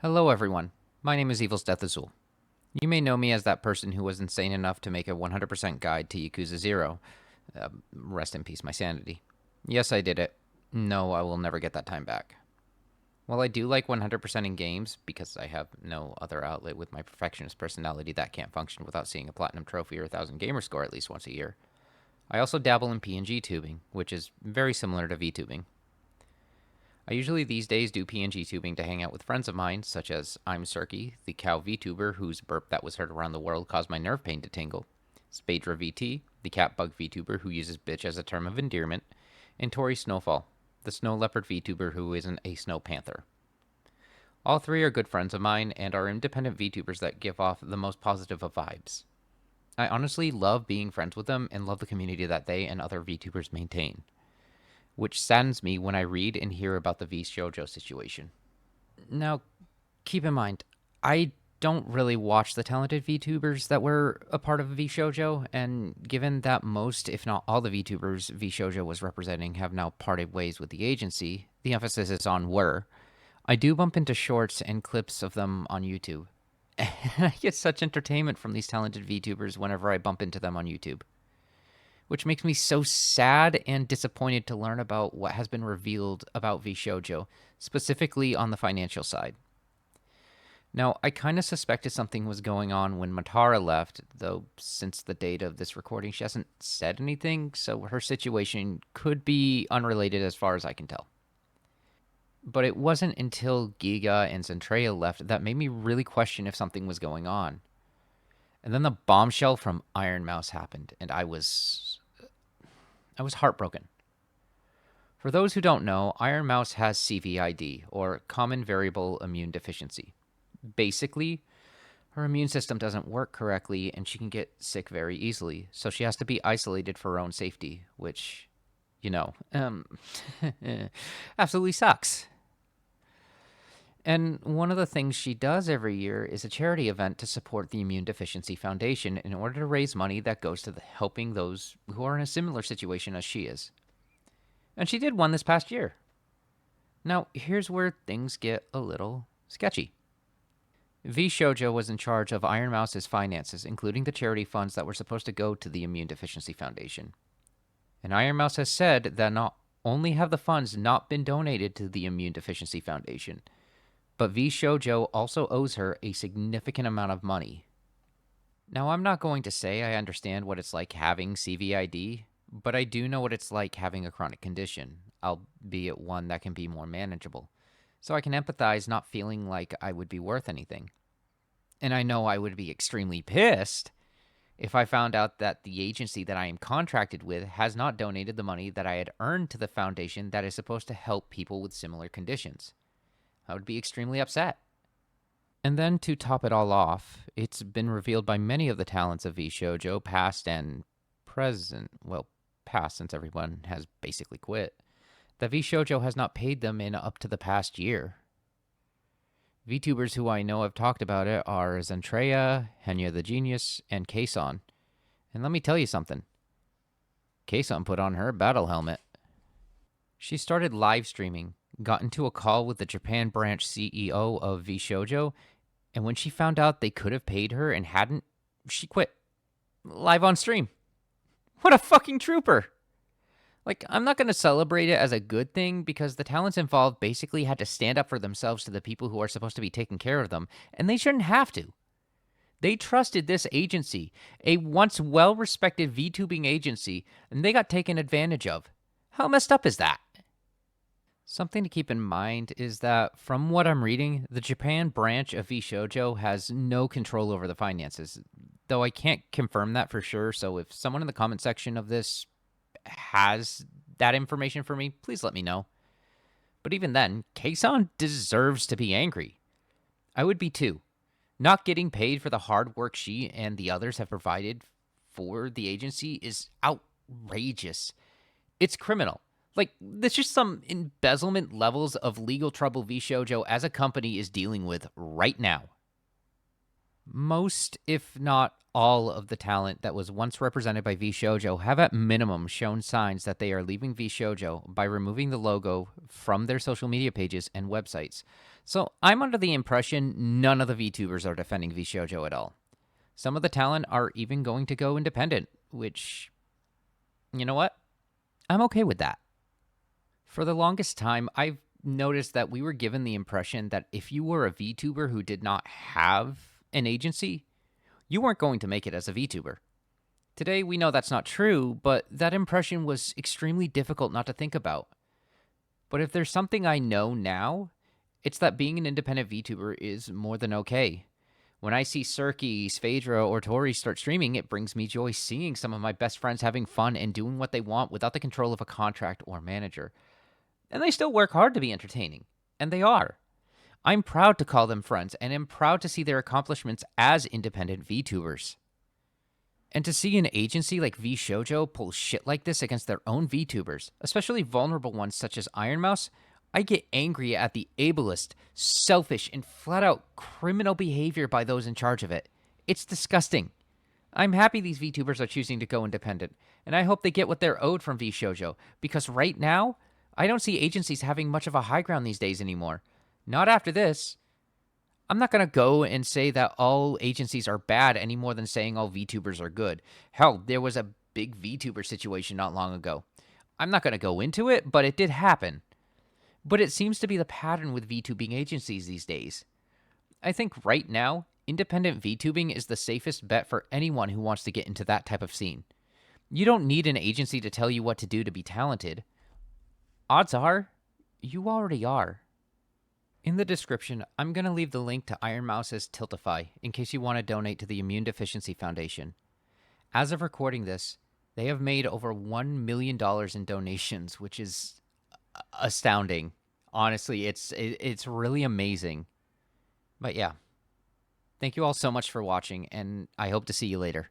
Hello everyone, my name is Evil's Death Azul. You may know me as that person who was insane enough to make a 100% guide to Yakuza 0. Rest in peace, my sanity. Yes, I did it. No, I will never get that time back. While I do like 100% in games, because I have no other outlet with my perfectionist personality that can't function without seeing a platinum trophy or 1,000 gamer score at least once a year, I also dabble in PNG tubing, which is very similar to VTubing. I usually these days do PNG tubing to hang out with friends of mine, such as I'm Serki, the cow VTuber whose burp that was heard around the world caused my nerve pain to tingle, Sveidra VT, the cat bug VTuber who uses bitch as a term of endearment, and Tori Snowfall, the snow leopard VTuber who isn't a snow panther. All three are good friends of mine and are independent VTubers that give off the most positive of vibes. I honestly love being friends with them and love the community that they and other VTubers maintain, which saddens me when I read and hear about the VShojo situation. Now, keep in mind, I don't really watch the talented VTubers that were a part of VShojo, and given that most, if not all, the VTubers VShojo was representing have now parted ways with the agency, the emphasis is on were. I do bump into shorts and clips of them on YouTube. And I get such entertainment from these talented VTubers whenever I bump into them on YouTube, which makes me so sad and disappointed to learn about what has been revealed about VShojo, specifically on the financial side. Now, I kind of suspected something was going on when Matara left, though since the date of this recording, she hasn't said anything, so her situation could be unrelated as far as I can tell. But it wasn't until Geega and Zentreya left that made me really question if something was going on. And then the bombshell from Ironmouse happened, and I was heartbroken. For those who don't know, Ironmouse has CVID, or Common Variable Immune Deficiency. Basically, her immune system doesn't work correctly and she can get sick very easily, so she has to be isolated for her own safety, which, absolutely sucks. And one of the things she does every year is a charity event to support the Immune Deficiency Foundation in order to raise money that goes to helping those who are in a similar situation as she is. And she did one this past year. Now, here's where things get a little sketchy. VShojo was in charge of Ironmouse's finances, including the charity funds that were supposed to go to the Immune Deficiency Foundation. And Ironmouse has said that not only have the funds not been donated to the Immune Deficiency Foundation, but VShojo also owes her a significant amount of money. Now, I'm not going to say I understand what it's like having CVID, but I do know what it's like having a chronic condition, albeit one that can be more manageable. So I can empathize not feeling like I would be worth anything. And I know I would be extremely pissed if I found out that the agency that I am contracted with has not donated the money that I had earned to the foundation that is supposed to help people with similar conditions. I would be extremely upset. And then to top it all off, it's been revealed by many of the talents of VShojo, past and present, well, past since everyone has basically quit, that VShojo has not paid them in up to the past year. VTubers who I know have talked about it are Zentreya, Henya the Genius, and Kson. And let me tell you something. Kson put on her battle helmet. She started live streaming, got into a call with the Japan Branch CEO of VShojo, and when she found out they could have paid her and hadn't, she quit. Live on stream. What a fucking trooper! Like, I'm not going to celebrate it as a good thing because the talents involved basically had to stand up for themselves to the people who are supposed to be taking care of them, and they shouldn't have to. They trusted this agency, a once well-respected VTubing agency, and they got taken advantage of. How messed up is that? Something to keep in mind is that, from what I'm reading, the Japan branch of VShojo has no control over the finances, though I can't confirm that for sure, so if someone in the comment section of this has that information for me, please let me know. But even then, Kson deserves to be angry. I would be too. Not getting paid for the hard work she and the others have provided for the agency is outrageous. It's criminal. Like, there's just some embezzlement levels of legal trouble VShojo as a company is dealing with right now. Most, if not all, of the talent that was once represented by VShojo have at minimum shown signs that they are leaving VShojo by removing the logo from their social media pages and websites. So I'm under the impression none of the VTubers are defending VShojo at all. Some of the talent are even going to go independent, which, you know what? I'm okay with that. For the longest time, I've noticed that we were given the impression that if you were a VTuber who did not have an agency, you weren't going to make it as a VTuber. Today, we know that's not true, but that impression was extremely difficult not to think about. But if there's something I know now, it's that being an independent VTuber is more than okay. When I see Serki, Sveidra, or Tori start streaming, it brings me joy seeing some of my best friends having fun and doing what they want without the control of a contract or manager. And they still work hard to be entertaining. And they are. I'm proud to call them friends, and am proud to see their accomplishments as independent VTubers. And to see an agency like VShojo pull shit like this against their own VTubers, especially vulnerable ones such as Ironmouse, I get angry at the ableist, selfish, and flat-out criminal behavior by those in charge of it. It's disgusting. I'm happy these VTubers are choosing to go independent, and I hope they get what they're owed from VShojo, because right now, I don't see agencies having much of a high ground these days anymore. Not after this. I'm not going to go and say that all agencies are bad any more than saying all VTubers are good. Hell, there was a big VTuber situation not long ago. I'm not going to go into it, but it did happen. But it seems to be the pattern with VTubing agencies these days. I think right now, independent VTubing is the safest bet for anyone who wants to get into that type of scene. You don't need an agency to tell you what to do to be talented. Odds are, you already are. In the description, I'm going to leave the link to Ironmouse's Tiltify in case you want to donate to the Immune Deficiency Foundation. As of recording this, they have made over $1 million in donations, which is astounding. Honestly, it's really amazing. But yeah, thank you all so much for watching, and I hope to see you later.